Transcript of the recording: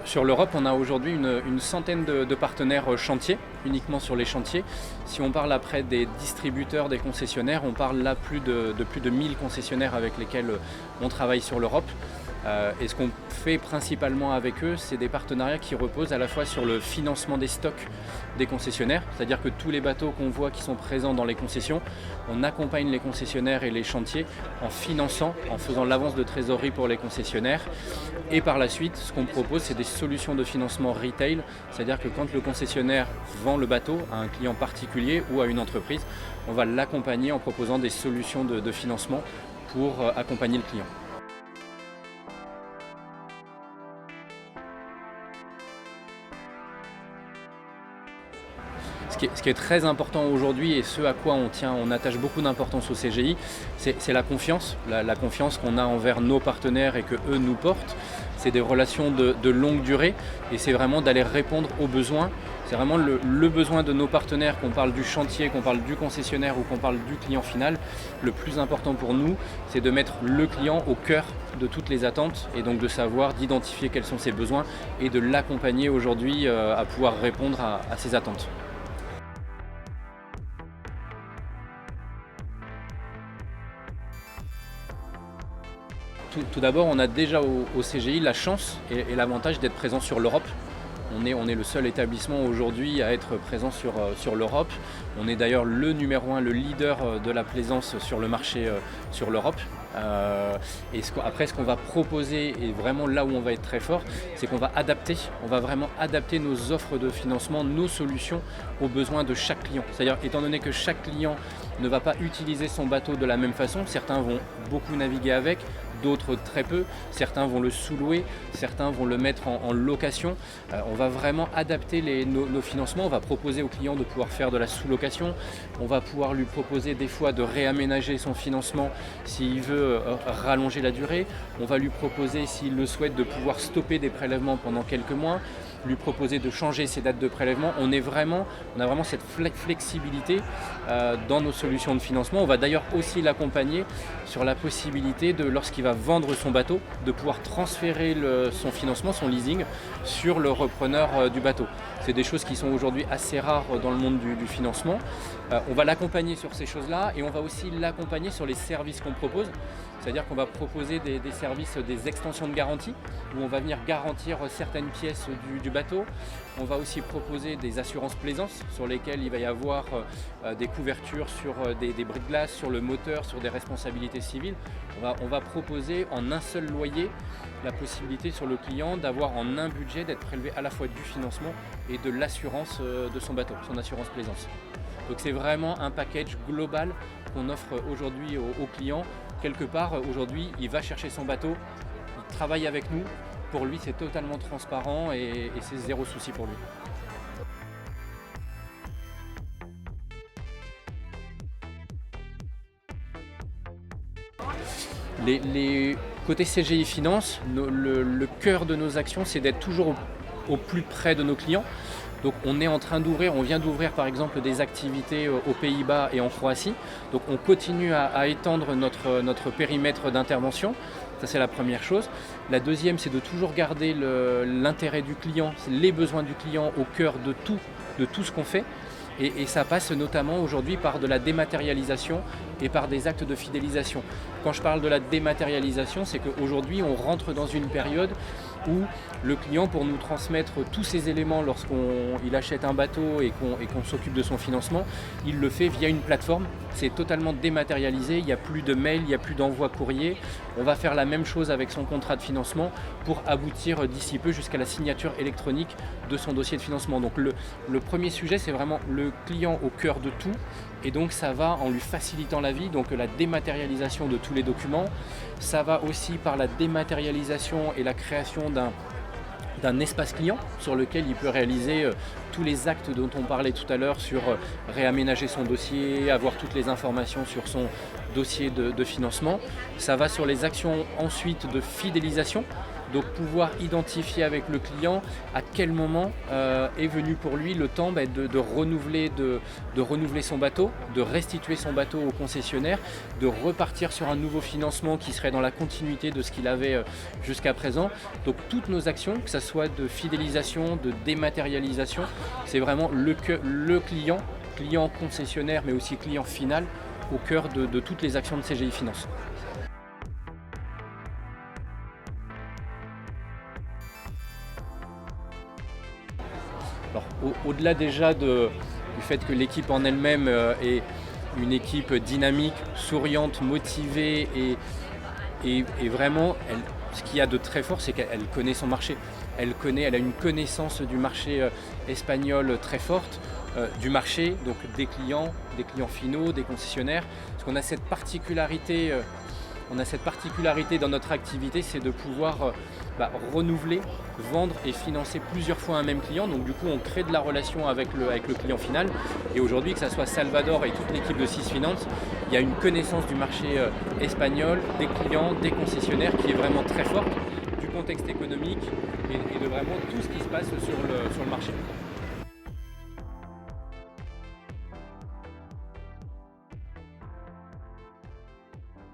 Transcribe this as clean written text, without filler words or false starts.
Sur l'Europe, on a aujourd'hui une centaine de partenaires chantiers, uniquement sur les chantiers. Si on parle après des distributeurs, des concessionnaires, on parle là de plus de 1000 concessionnaires avec lesquels on travaille sur l'Europe. Et ce qu'on fait principalement avec eux, c'est des partenariats qui reposent à la fois sur le financement des stocks des concessionnaires, c'est-à-dire que tous les bateaux qu'on voit qui sont présents dans les concessions, on accompagne les concessionnaires et les chantiers en finançant, en faisant l'avance de trésorerie pour les concessionnaires. Et par la suite, ce qu'on propose, c'est des solutions de financement retail, c'est-à-dire que quand le concessionnaire vend le bateau à un client particulier ou à une entreprise, on va l'accompagner en proposant des solutions de financement pour accompagner le client. Ce qui est très important aujourd'hui et ce à quoi on attache beaucoup d'importance au CGI, c'est la confiance, la confiance qu'on a envers nos partenaires et que eux nous portent. C'est des relations de longue durée et c'est vraiment d'aller répondre aux besoins. C'est vraiment le besoin de nos partenaires, qu'on parle du chantier, qu'on parle du concessionnaire ou qu'on parle du client final. Le plus important pour nous, c'est de mettre le client au cœur de toutes les attentes et donc de savoir, d'identifier quels sont ses besoins et de l'accompagner aujourd'hui à pouvoir répondre à ses attentes. Tout d'abord, on a déjà au CGI la chance et l'avantage d'être présent sur l'Europe. On est le seul établissement aujourd'hui à être présent sur l'Europe. On est d'ailleurs le numéro 1, le leader de la plaisance sur le marché sur l'Europe. Après, ce qu'on va proposer, et vraiment là où on va être très fort, c'est qu'on va vraiment adapter nos offres de financement, nos solutions aux besoins de chaque client. C'est-à-dire, étant donné que chaque client ne va pas utiliser son bateau de la même façon, certains vont beaucoup naviguer avec, d'autres très peu, certains vont le sous-louer, certains vont le mettre en location. On va vraiment adapter nos financements, on va proposer au client de pouvoir faire de la sous-location, on va pouvoir lui proposer des fois de réaménager son financement s'il veut rallonger la durée, on va lui proposer s'il le souhaite de pouvoir stopper des prélèvements pendant quelques mois, lui proposer de changer ses dates de prélèvement. On a vraiment cette flexibilité dans nos solutions de financement. On va d'ailleurs aussi l'accompagner sur la possibilité de, lorsqu'il va vendre son bateau, de pouvoir transférer son financement, son leasing, sur le repreneur du bateau. C'est des choses qui sont aujourd'hui assez rares dans le monde du financement. On va l'accompagner sur ces choses-là et on va aussi l'accompagner sur les services qu'on propose. C'est-à-dire qu'on va proposer des services, des extensions de garantie, où on va venir garantir certaines pièces du bateau. On va aussi proposer des assurances plaisance, sur lesquelles il va y avoir des couvertures sur des bris de glace, sur le moteur, sur des responsabilités civiles. On va proposer en un seul loyer la possibilité sur le client d'avoir en un budget d'être prélevé à la fois du financement et de l'assurance de son bateau, son assurance plaisance. Donc c'est vraiment un package global qu'on offre aujourd'hui aux clients. Quelque part, aujourd'hui, il va chercher son bateau, il travaille avec nous. Pour lui, c'est totalement transparent et c'est zéro souci pour lui. Les côté CGI Finance, le cœur de nos actions, c'est d'être toujours au plus près de nos clients. Donc on vient d'ouvrir par exemple des activités aux Pays-Bas et en Croatie. Donc on continue à étendre notre périmètre d'intervention. Ça c'est la première chose. La deuxième, c'est de toujours garder l'intérêt du client, les besoins du client au cœur de tout ce qu'on fait. Et ça passe notamment aujourd'hui par de la dématérialisation et par des actes de fidélisation. Quand je parle de la dématérialisation, c'est qu'aujourd'hui on rentre dans une période où le client, pour nous transmettre tous ces éléments lorsqu'il achète un bateau et qu'on s'occupe de son financement, il le fait via une plateforme. C'est totalement dématérialisé, il n'y a plus de mail, il n'y a plus d'envoi courrier. On va faire la même chose avec son contrat de financement pour aboutir d'ici peu jusqu'à la signature électronique de son dossier de financement. Donc le premier sujet, c'est vraiment le client au cœur de tout. Et donc ça va en lui facilitant la vie, donc la dématérialisation de tous les documents. Ça va aussi par la dématérialisation et la création d'un espace client sur lequel il peut réaliser tous les actes dont on parlait tout à l'heure sur réaménager son dossier, avoir toutes les informations sur son dossier de financement. Ça va sur les actions ensuite de fidélisation. Donc pouvoir identifier avec le client à quel moment est venu pour lui le temps de renouveler son bateau, de restituer son bateau au concessionnaire, de repartir sur un nouveau financement qui serait dans la continuité de ce qu'il avait jusqu'à présent. Donc toutes nos actions, que ce soit de fidélisation, de dématérialisation, c'est vraiment le client concessionnaire mais aussi client final au cœur de toutes les actions de CGI Finance. Alors, au-delà déjà du fait que l'équipe en elle-même est une équipe dynamique, souriante, motivée et vraiment, ce qu'il y a de très fort, c'est qu'elle connaît son marché. Elle a une connaissance du marché espagnol très forte, du marché, donc des clients finaux, des concessionnaires. Parce qu'on a cette particularité. Dans notre activité, c'est de pouvoir renouveler, vendre et financer plusieurs fois un même client. Donc du coup, on crée de la relation avec le client final. Et aujourd'hui, que ce soit Salvador et toute l'équipe de Sys Finance, il y a une connaissance du marché espagnol, des clients, des concessionnaires qui est vraiment très forte, du contexte économique et de vraiment tout ce qui se passe sur le marché.